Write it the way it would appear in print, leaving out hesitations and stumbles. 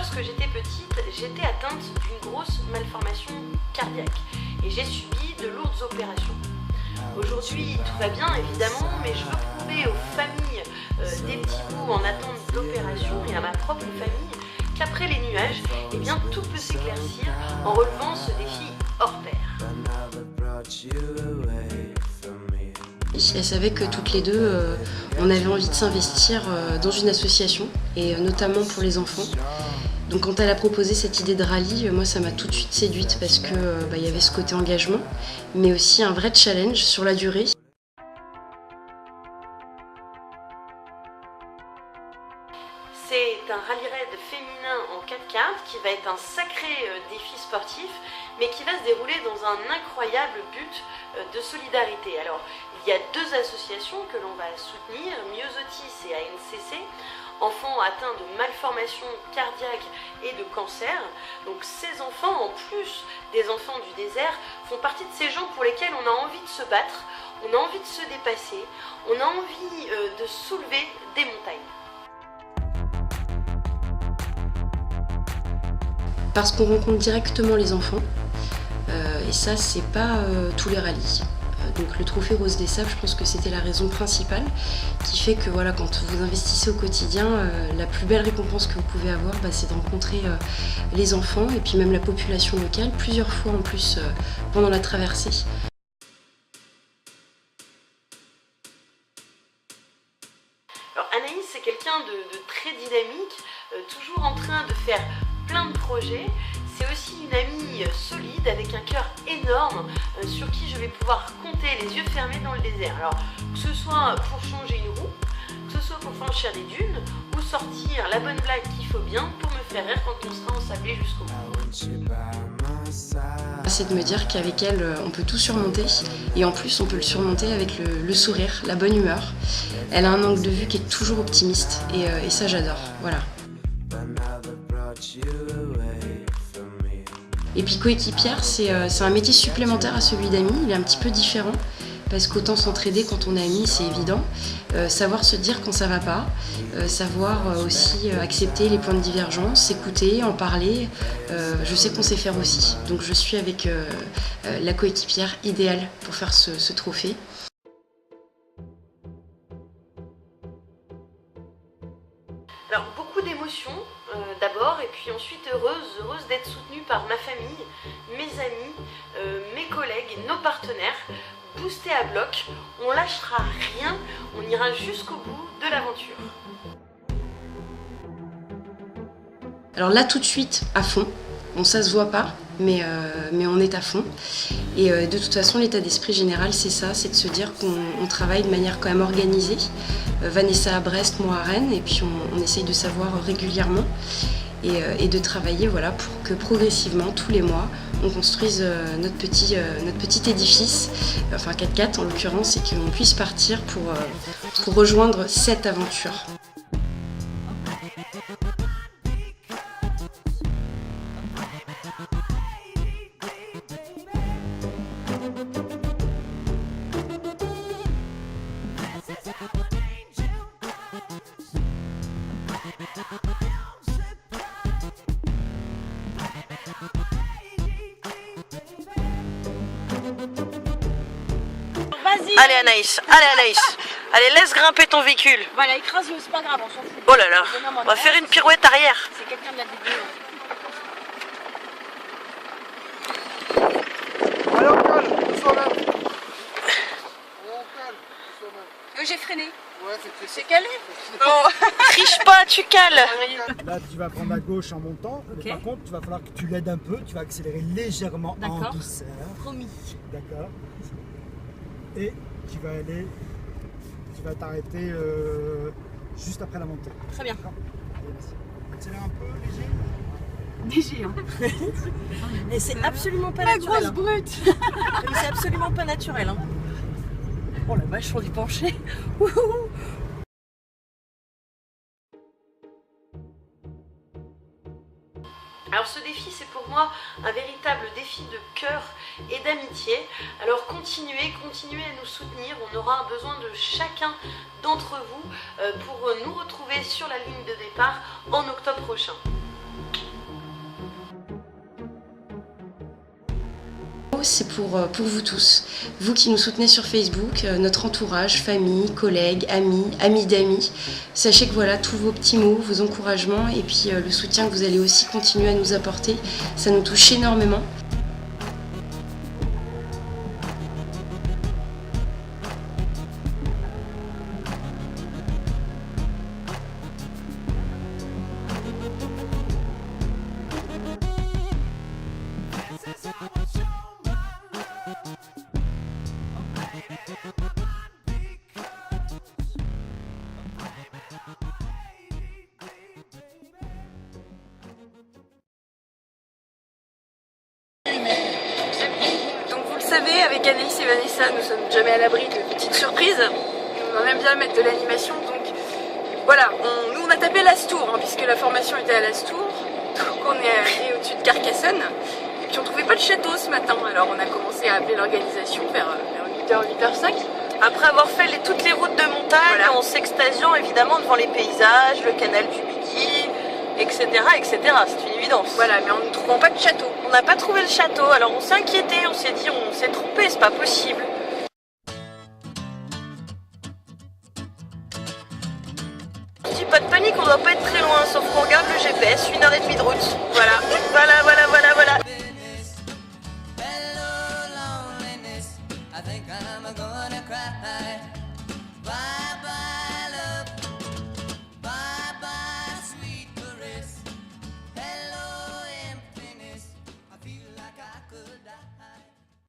lorsque j'étais petite, j'étais atteinte d'une grosse malformation cardiaque et j'ai subi de lourdes opérations. Aujourd'hui, tout va bien évidemment, mais je veux prouver aux familles des petits bouts en attente d'opération et à ma propre famille qu'après les nuages, eh bien, tout peut s'éclaircir en relevant ce défi hors pair. Elle savait que toutes les deux, on avait envie de s'investir dans une association, et notamment pour les enfants. Donc quand elle a proposé cette idée de rallye, moi ça m'a tout de suite séduite parce que y avait ce côté engagement, mais aussi un vrai challenge sur la durée. C'est un rallye raid féminin en 4x4 qui va être un sacré défi sportif, mais qui va se dérouler dans un incroyable but de solidarité. Alors, il y a deux associations que l'on va soutenir, Myosotis et ANCC, enfants atteints de malformations cardiaques et de cancer. Donc ces enfants, en plus des enfants du désert, font partie de ces gens pour lesquels on a envie de se battre, on a envie de se dépasser, on a envie de soulever des montagnes. Parce qu'on rencontre directement les enfants, et ça c'est pas tous les rallyes. Donc le trophée Rose des Sables, je pense que c'était la raison principale qui fait que voilà, quand vous investissez au quotidien, la plus belle récompense que vous pouvez avoir, c'est de rencontrer les enfants et puis même la population locale, plusieurs fois en plus pendant la traversée. Alors Anaïs, c'est quelqu'un de très dynamique, toujours en train de faire plein de projets. C'est aussi une amie solide avec un cœur énorme sur qui je vais pouvoir compter les yeux fermés dans le désert. Alors que ce soit pour changer une roue, que ce soit pour franchir des dunes ou sortir la bonne blague qu'il faut bien pour me faire rire quand on sera ensablé jusqu'au bout. C'est de me dire qu'avec elle on peut tout surmonter, et en plus on peut le surmonter avec le sourire, la bonne humeur. Elle a un angle de vue qui est toujours optimiste et ça j'adore, voilà. Et puis coéquipière, c'est un métier supplémentaire à celui d'ami, il est un petit peu différent, parce qu'autant s'entraider quand on est amis, c'est évident, savoir se dire quand ça va pas, savoir aussi accepter les points de divergence, s'écouter, en parler, je sais qu'on sait faire aussi. Donc je suis avec la coéquipière idéale pour faire ce trophée. Alors beaucoup d'émotions d'abord, et puis ensuite heureuse d'être soutenue par ma famille, mes amis, mes collègues, nos partenaires, boostés à bloc. On lâchera rien, on ira jusqu'au bout de l'aventure. Alors là tout de suite à fond, bon ça se voit pas, mais on est à fond. Et de toute façon l'état d'esprit général c'est ça, c'est de se dire qu'on travaille de manière quand même organisée. Vanessa à Brest, moi à Rennes, et puis on essaye de savoir régulièrement et de travailler voilà, pour que progressivement, tous les mois, on construise notre petit édifice, enfin 4x4 en l'occurrence, et qu'on puisse partir pour rejoindre cette aventure. Allez Anaïs, allez laisse grimper ton véhicule. Voilà, écrase-le, c'est pas grave, on s'en fout. Oh là là, on va faire une pirouette arrière. C'est quelqu'un de la vidéo. Allez, on calme, soi-même. J'ai freiné. Ouais, C'est calé. Oh, triche pas, tu cales. Là, tu vas prendre à gauche en montant, mais par contre, tu vas falloir que tu l'aides un peu, tu vas accélérer légèrement en douceur. Promis. D'accord. Et tu vas t'arrêter juste après la montée. Très bien. Allez, vas-y. Accélère un peu, léger. Léger, hein. Mais c'est absolument pas La naturel. grosse brute. C'est absolument pas naturel. Hein. Oh la vache, on est penché. Alors ce défi, c'est pour moi un véritable défi de cœur et d'amitié. Alors continuez à nous soutenir. On aura besoin de chacun d'entre vous pour nous retrouver sur la ligne de départ en octobre prochain. C'est pour vous tous, vous qui nous soutenez sur Facebook, notre entourage, famille, collègues, amis d'amis. Sachez que voilà, tous vos petits mots, vos encouragements et puis le soutien que vous allez aussi continuer à nous apporter, ça nous touche énormément. Donc vous le savez, avec Anaïs et Vanessa, nous sommes jamais à l'abri de petites surprises. On aime bien mettre de l'animation, donc voilà, nous on a tapé l'Astour, puisque la formation était à l'Astour. Donc on est allé au-dessus de Carcassonne, et puis on trouvait pas de château ce matin, alors on a commencé à appeler l'organisation vers 8h, 8h05. Après avoir fait toutes les routes de montagne, Voilà. en s'extasiant évidemment devant les paysages, le canal du Midi, etc. etc. C'est une évidence. Voilà, mais en ne trouvant pas de château. On n'a pas trouvé le château, alors on s'est inquiété, on s'est dit on s'est trompé, c'est pas possible. Pas de panique, on doit pas être très loin, sauf qu'on regarde le GPS, 1h30 de route. Voilà, voilà, voilà, voilà.